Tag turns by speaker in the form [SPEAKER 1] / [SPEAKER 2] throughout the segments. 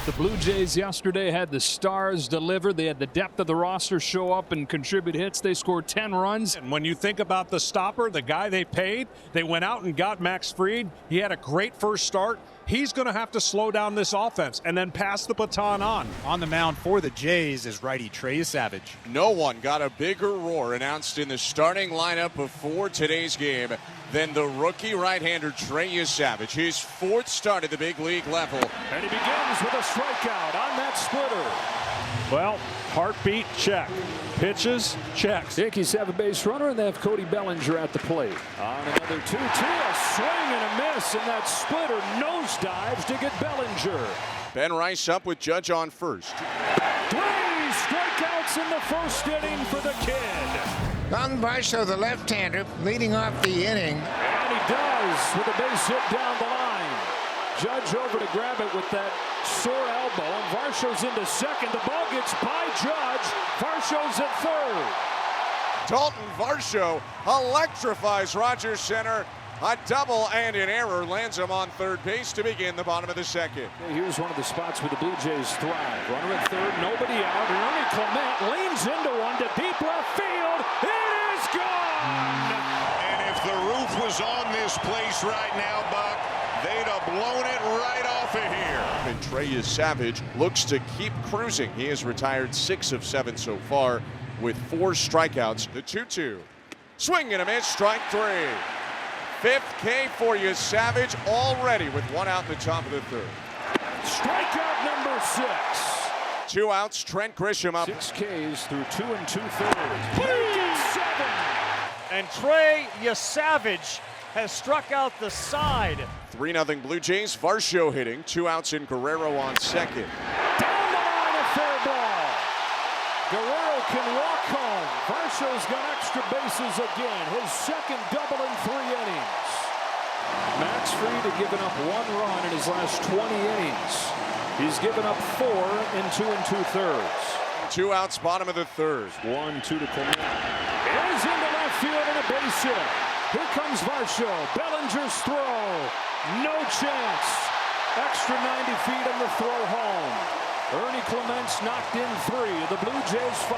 [SPEAKER 1] The Blue Jays yesterday had the stars deliver. They had the depth of the roster show up and contribute hits. They scored 10 runs.
[SPEAKER 2] And when you think about the stopper, the guy they paid, they went out and got Max Fried. He had a great first start. He's going to have to slow down this offense and then pass the baton on.
[SPEAKER 3] On the mound for the Jays is righty Yesavage.
[SPEAKER 4] No one got a bigger roar announced in the starting lineup before today's game than the rookie right-hander Yesavage. His fourth start at the big league level.
[SPEAKER 1] And he begins with a strikeout on that splitter.
[SPEAKER 2] Well, heartbeat, check. Pitches, checks.
[SPEAKER 1] Yankees have a base runner, and they have Cody Bellinger at the plate. On another 2-2, a swing and a miss, and that splitter nosedives to get Bellinger.
[SPEAKER 4] Ben Rice up with Judge on first.
[SPEAKER 1] 3 strikeouts in the first inning for the kid.
[SPEAKER 5] Young Varsho, the left-hander, leading off the inning.
[SPEAKER 1] And he does with a base hit down the line. Judge over to grab it with that sore elbow, and Varsho's into second. The ball gets by Judge. Varsho's at third.
[SPEAKER 4] Dalton Varsho electrifies Rogers Center. A double and an error lands him on third base to begin the bottom of the second.
[SPEAKER 1] Here's one of the spots where the Blue Jays thrive. Runner at third, nobody out. Ernie Clement leans into one to deep left field. It is gone!
[SPEAKER 6] And if the roof was on this place right now, Buck, they'd have blown it right off of here.
[SPEAKER 4] And Yesavage looks to keep cruising. He has retired 6 of 7 so far with 4 strikeouts. The 2-2. Swing and a miss, strike 3. 5th K for Yesavage already with 1 out in the top of the third.
[SPEAKER 1] Strikeout number 6.
[SPEAKER 4] 2 outs, Trent Grisham up.
[SPEAKER 1] 6 Ks through 2 2/3. Make it 7.
[SPEAKER 7] And Yesavage has struck out the side.
[SPEAKER 4] 3-0 Blue Jays. Varsho hitting. 2 outs in Guerrero on second.
[SPEAKER 1] Down the line, a fair ball. Guerrero can walk home. Varsho's got extra bases again. His second double in 3 innings. Max Fried had given up 1 run in his last 20 innings. He's given up 4 in 2 2/3.
[SPEAKER 4] 2 outs, bottom of the third.
[SPEAKER 1] 1-2 to Clement. It is into left field and a base hit. Here comes Varsho. Bellinger's throw. No chance. Extra 90 feet on the throw home. Ernie Clement's knocked in 3. The Blue Jays 5.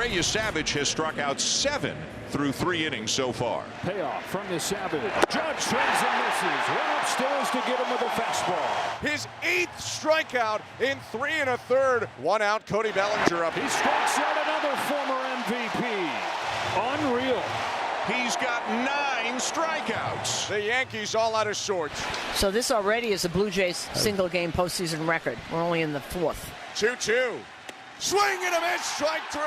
[SPEAKER 6] Yesavage has struck out 7 through 3 innings so far.
[SPEAKER 1] Payoff from Yesavage. Judge swings and misses. Went upstairs to get him with a fastball.
[SPEAKER 4] His 8th strikeout in 3 1/3. 1 out, Cody Bellinger up.
[SPEAKER 1] He strikes out another former MVP. Unreal.
[SPEAKER 6] He's got 9 strikeouts.
[SPEAKER 4] The Yankees all out of sorts.
[SPEAKER 8] So this already is a Blue Jays single-game postseason record. We're only in the 4th.
[SPEAKER 4] 2-2. Swing and a miss, strike 3.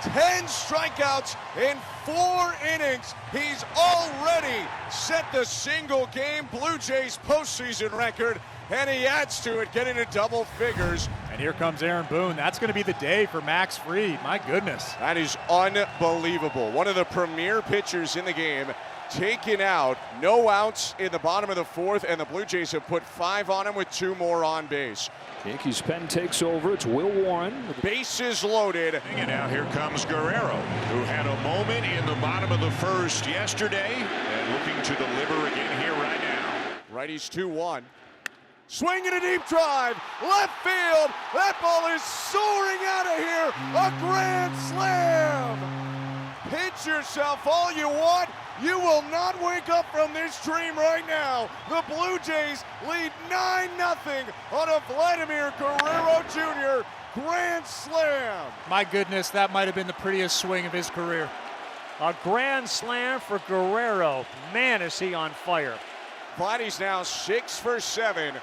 [SPEAKER 4] 10 strikeouts in 4 innings. He's already set the single-game Blue Jays postseason record, and he adds to it, getting to double figures.
[SPEAKER 3] And here comes Aaron Boone. That's going to be the day for Max Fried. My goodness.
[SPEAKER 4] That is unbelievable. One of the premier pitchers in the game taken out. No outs in the bottom of the 4th, and the Blue Jays have put 5 on him with 2 more on base.
[SPEAKER 1] Yankees pen takes over. It's Will Warren.
[SPEAKER 4] Bases loaded.
[SPEAKER 6] And now here comes Guerrero, who had a moment in the bottom of the 1st yesterday and looking to deliver again here right now.
[SPEAKER 4] Righties 2-1. Swing and a deep drive. Left field. That ball is soaring out of here. A grand slam. Pinch yourself all you want. You will not wake up from this dream right now. The Blue Jays lead 9-0 on a Vladimir Guerrero Jr. grand slam.
[SPEAKER 3] My goodness, that might have been the prettiest swing of his career.
[SPEAKER 7] A grand slam for Guerrero. Man, is he on fire.
[SPEAKER 4] Vladdy's now 6 for 7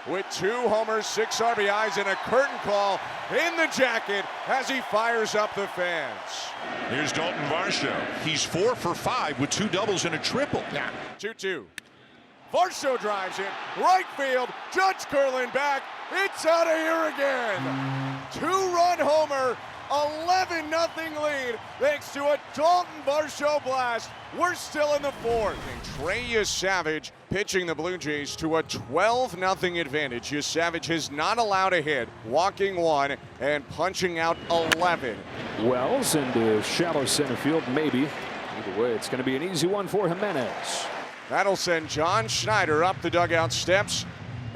[SPEAKER 4] with 2 homers, 6 RBIs, and a curtain call in the jacket as he fires up the fans.
[SPEAKER 6] Here's Dalton Varsho. He's 4 for 5 with 2 doubles and a triple.
[SPEAKER 4] 2-2. Varsho drives in, right field, Judge curling back, it's out of here again. 2-run homer, 11-0 lead thanks to a Dalton Varsho blast. We're still in the 4th. Yesavage pitching the Blue Jays to a 12-0 advantage. Yesavage has not allowed a hit, walking 1 and punching out 11.
[SPEAKER 1] Wells into shallow center field, maybe. Either way, it's going to be an easy one for Jimenez.
[SPEAKER 4] That'll send John Schneider up the dugout steps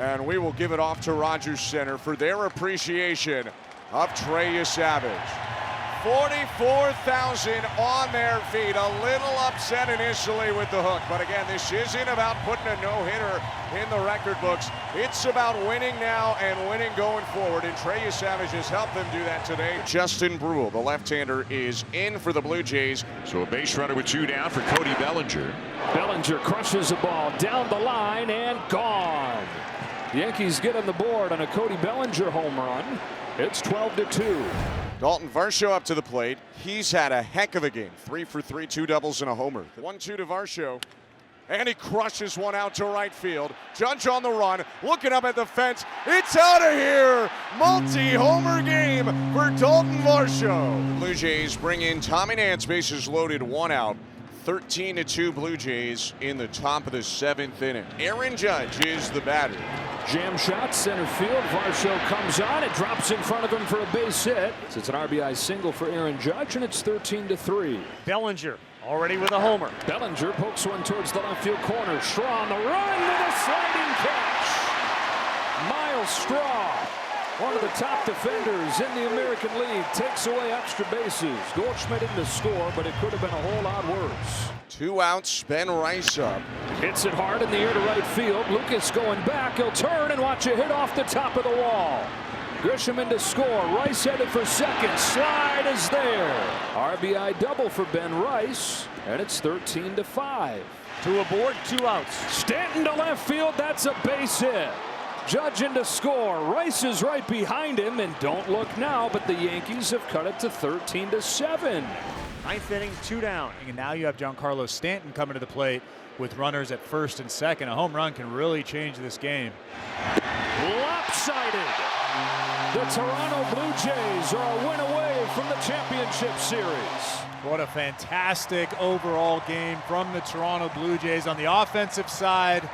[SPEAKER 4] And we will give it off to Rogers Center for their appreciation of Yesavage. 44,000 on their feet. A little upset initially with the hook, but again, this isn't about putting a no-hitter in the record books. It's about winning now and winning going forward, and Yesavage has helped them do that today. Justin Brule, the left-hander, is in for the Blue Jays.
[SPEAKER 6] So a base runner with 2 down for Cody Bellinger.
[SPEAKER 1] Bellinger crushes the ball down the line and gone. The Yankees get on the board on a Cody Bellinger home run. It's 12-2.
[SPEAKER 4] Dalton Varsho up to the plate. He's had a heck of a game. 3 for 3, 2 doubles and a homer. 1-2 to Varsho. And he crushes one out to right field. Judge on the run, looking up at the fence. It's out of here! Multi-homer game for Dalton Varsho. Blue Jays bring in Tommy Nance, bases loaded, 1 out. 13-2 Blue Jays in the top of the 7th inning. Aaron Judge is the batter.
[SPEAKER 1] Jam shot, center field. Varsho comes on. It drops in front of him for a base hit. It's an RBI single for Aaron Judge, and it's 13-3.
[SPEAKER 7] Bellinger already with a homer.
[SPEAKER 1] Bellinger pokes one towards the left field corner. Straw on the run with a sliding catch. Miles Straw, one of the top defenders in the American League, takes away extra bases. Goldschmidt in to score, but it could have been a whole lot worse.
[SPEAKER 4] 2 outs, Ben Rice up.
[SPEAKER 1] Hits it hard in the air to right field. Lucas going back. He'll turn and watch a hit off the top of the wall. Grisham in to score. Rice headed for second. Slide is there. RBI double for Ben Rice, and it's 13-5.
[SPEAKER 7] 2 aboard, 2 outs.
[SPEAKER 1] Stanton to left field. That's a base hit. Judge in to score. Rice is right behind him, and don't look now, but the Yankees have cut it to 13-7.
[SPEAKER 7] 9th inning, 2 down.
[SPEAKER 3] And now you have Giancarlo Stanton coming to the plate with runners at first and second. A home run can really change this game.
[SPEAKER 1] Lopsided. The Toronto Blue Jays are a win away from the championship series.
[SPEAKER 3] What a fantastic overall game from the Toronto Blue Jays on the offensive side,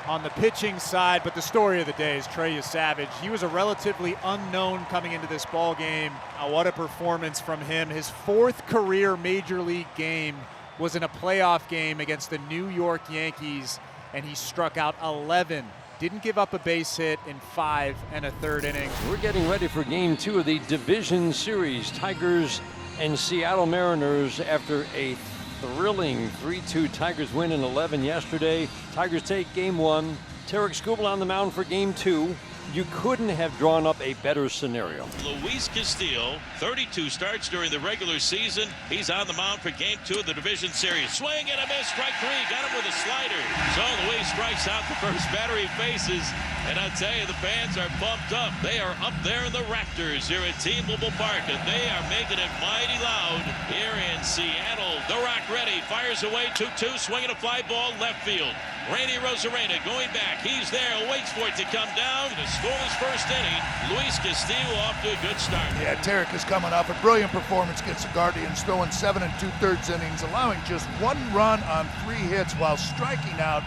[SPEAKER 3] on the pitching side, but the story of the day is Yesavage. He was a relatively unknown coming into this ball game. What a performance from him. His 4th career major league game was in a playoff game against the New York Yankees, and he struck out 11. Didn't give up a base hit in 5 1/3 innings.
[SPEAKER 9] We're getting ready for game 2 of the division series. Tigers and Seattle Mariners after a thrilling 3-2 Tigers win in 11 yesterday. Tigers take game 1. Tarek Skubal on the mound for game 2. You couldn't have drawn up a better scenario.
[SPEAKER 10] Luis Castillo, 32 starts during the regular season. He's on the mound for game 2 of the division series. Swing and a miss, strike 3. Got him with a slider. So Luis strikes out the first batter he faces. And I'll tell you, the fans are pumped up. They are up there in the rafters here at T-Mobile Park, and they are making it mighty loud here in Seattle. The Rock ready, fires away, 2-2, swinging a fly ball left field. Randy Rosarena going back. He's there, waits for it to come down. To score his first inning, Luis Castillo off to a good start.
[SPEAKER 11] Yeah, Tarek is coming off a brilliant performance against the Guardians, throwing 7 2/3 innings, allowing just 1 run on 3 hits while striking out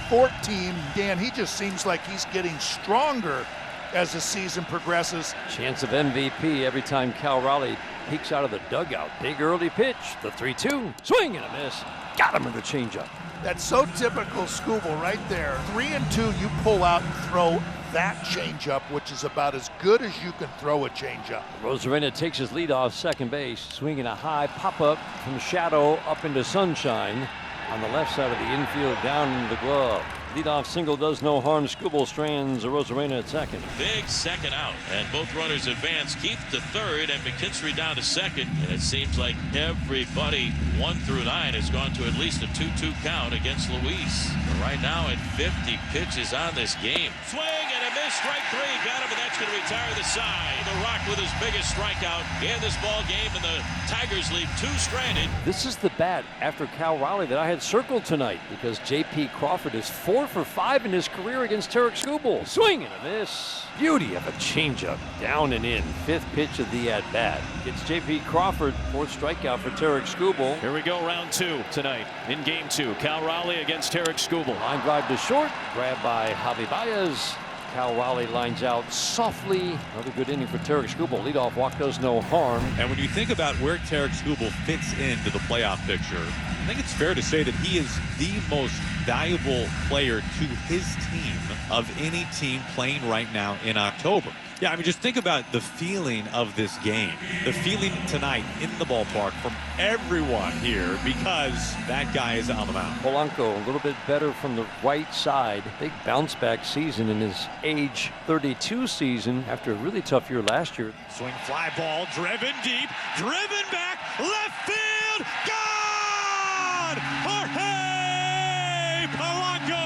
[SPEAKER 11] 14. Dan, he just seems like he's getting stronger as the season progresses.
[SPEAKER 9] Chance of MVP every time Cal Raleigh peeks out of the dugout. Big early pitch, the 3-2, swing and a miss. Got him with the changeup.
[SPEAKER 11] That's so typical Skubal right there. 3-2, you pull out and throw that changeup, which is about as good as you can throw a changeup.
[SPEAKER 9] Rosarena takes his lead off second base, swinging a high pop-up from shadow up into sunshine on the left side of the infield, down into the glove. Leadoff single does no harm. Skubal strands Rosarena at second.
[SPEAKER 10] Big second out, and both runners advance. Keith to third and McKinstry down to second. And it seems like everybody 1 through 9 has gone to at least a 2-2 count against Luis. But right now at 50 pitches on this game. Swing and a miss, strike 3. Got him, and that's going to retire the side. The Rock with his biggest strikeout in this ball game, and the Tigers leave 2 stranded.
[SPEAKER 9] This is the bat after Cal Raleigh that I had circled tonight, because J.P. Crawford is 4 for 5 in his career against Tarek Skubal. Swing and a miss. Beauty of a changeup. Down and in. 5th pitch of the at-bat. It's J.P. Crawford, 4th strikeout for Tarek Skubal.
[SPEAKER 1] Here we go, round 2 tonight in game 2. Cal Raleigh against Tarek Skubal.
[SPEAKER 9] Line drive to short. Grabbed by Javi Baez. Cal Raleigh lines out softly. Another good inning for Tarek Skubal. Leadoff walk does no harm.
[SPEAKER 12] And when you think about where Tarek Skubal fits into the playoff picture, I think it's fair to say that he is the most valuable player to his team of any team playing right now in October. Yeah, I mean, just think about the feeling of this game. The feeling tonight in the ballpark from everyone here because that guy is on the mound.
[SPEAKER 9] Polanco a little bit better from the right side. Big bounce back season in his age 32 season after a really tough year last year.
[SPEAKER 6] Swing fly ball, driven deep, driven back, left field, gone! Jorge Polanco!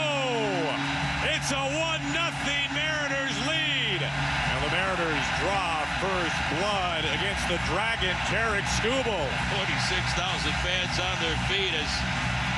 [SPEAKER 6] It's a 1-0 Mariners lead. Now the Mariners draw first blood against the Dragon, Tarek Skubal.
[SPEAKER 10] 46,000 fans on their feet as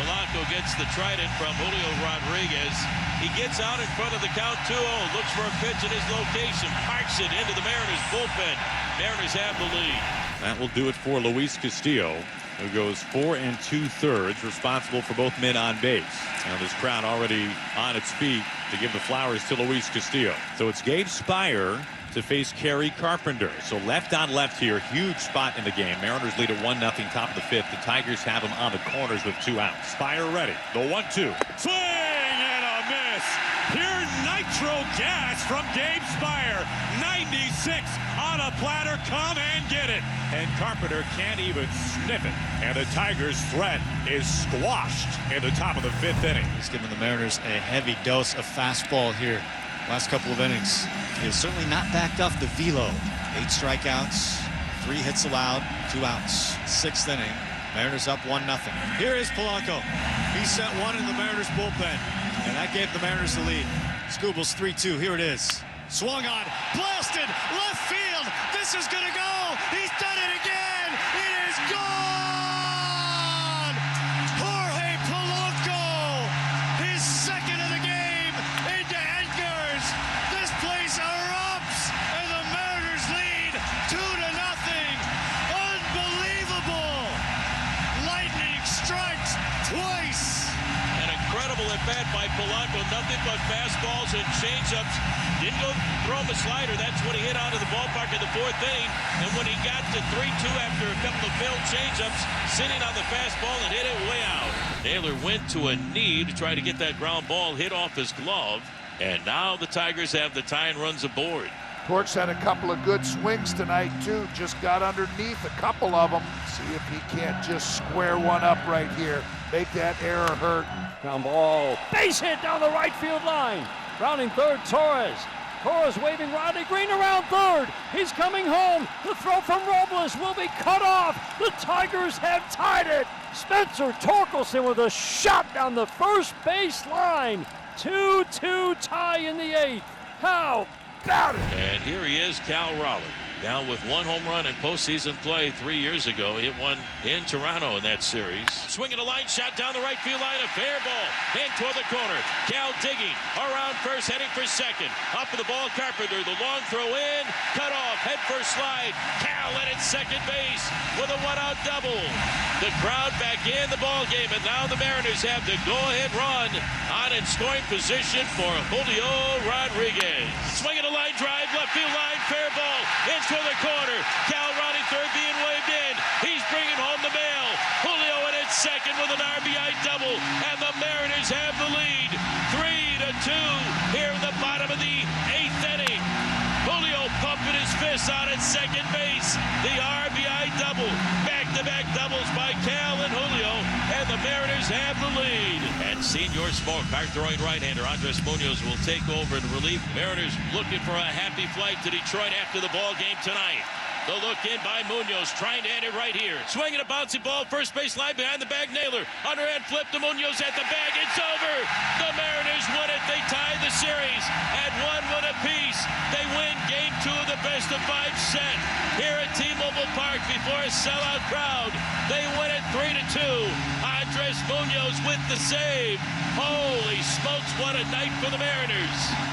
[SPEAKER 10] Polanco gets the trident from Julio Rodriguez. He gets out in front of the count 2-0, looks for a pitch in his location, parks it into the Mariners bullpen. Mariners have the lead.
[SPEAKER 12] That will do it for Luis Castillo, who goes 4 2/3, responsible for both men on base. Now this crowd already on its feet to give the flowers to Luis Castillo. So it's Gage Spire to face Kerry Carpenter. So left on left here, huge spot in the game. Mariners lead at 1-0, top of the 5th. The Tigers have them on the corners with 2 outs. Spire ready. The 1-2. Swing and a miss. Pure nitro gas from Gabe Spire. 96 on a platter. Come and get it. And Carpenter can't even sniff it. And the Tigers' threat is squashed in the top of the 5th inning.
[SPEAKER 13] He's giving the Mariners a heavy dose of fastball here. Last couple of innings. He has certainly not backed off the velo. 8 strikeouts, 3 hits allowed, 2 outs. 6th inning. Mariners up 1-0. Here is Polanco. He sent one in the Mariners bullpen, and that gave the Mariners the lead. Skubal's 3-2. Here it is. Swung on, blasted, left field. This is gonna go. He's done it again. It is gone. Jorge Polanco, his 2nd of the game into Edgar's. This place erupts, and the Mariners lead 2-0. Unbelievable. Lightning strikes twice.
[SPEAKER 10] An incredible at bat by Polanco. Nothing but fastballs and changeups. Didn't go throw him a slider. That's when he hit onto the ballpark in the 4th inning. And when he got to 3-2 after a couple of failed changeups, sitting on the fastball and hit it way out. Naylor went to a knee to try to get that ground ball hit off his glove. And now the Tigers have the tying runs aboard.
[SPEAKER 11] Torch had a couple of good swings tonight, too. Just got underneath a couple of them. See if he can't just square one up right here. Make that error hurt.
[SPEAKER 9] Ground ball. Base hit down the right field line. Rounding third, Torres. Torres waving Rodney Green around third. He's coming home. The throw from Robles will be cut off. The Tigers have tied it. Spencer Torkelson with a shot down the first base line. 2-2 tie in the 8th. How about it?
[SPEAKER 10] And here he is, Cal Raleigh. Now with 1 home run in postseason play 3 years ago. Hit one in Toronto in that series. Swinging a line shot down the right field line. A fair ball. In toward the corner. Cal digging. Around first, heading for second. Up for the ball, Carpenter. The long throw in. Cut off. Head first slide. Cal at its second base with a 1-out double. The crowd back in the ball game. And now the Mariners have the go-ahead run on in scoring position for Julio Rodriguez. Swinging a line drive. Left field line. Fair ball. In to the corner. Cal rounding third, being waved in. He's bringing home the mail. Julio in at second with an RBI double, and the Mariners have the lead. 3-2 here in the bottom of the 8th inning. Julio pumping his fists out at second base. The RBI double. Back-to-back doubles by Cal and Julio, and the Mariners have the lead. And Senior Smoke, hard-throwing right-hander Andres Munoz will take over in relief. Mariners looking for a happy flight to Detroit after the ball game tonight. The look in by Munoz, trying to end it right here. Swinging a bouncy ball, first base line behind the bag. Naylor, underhand flip to Munoz at the bag. It's over. The Mariners win it. They tie the series at 1-1 apiece. They win Game 2 of the best-of-5 set here at T-Mobile Park before a sellout crowd. They win it 3-2. Andres Munoz with the save. Holy smokes, what a night for the Mariners.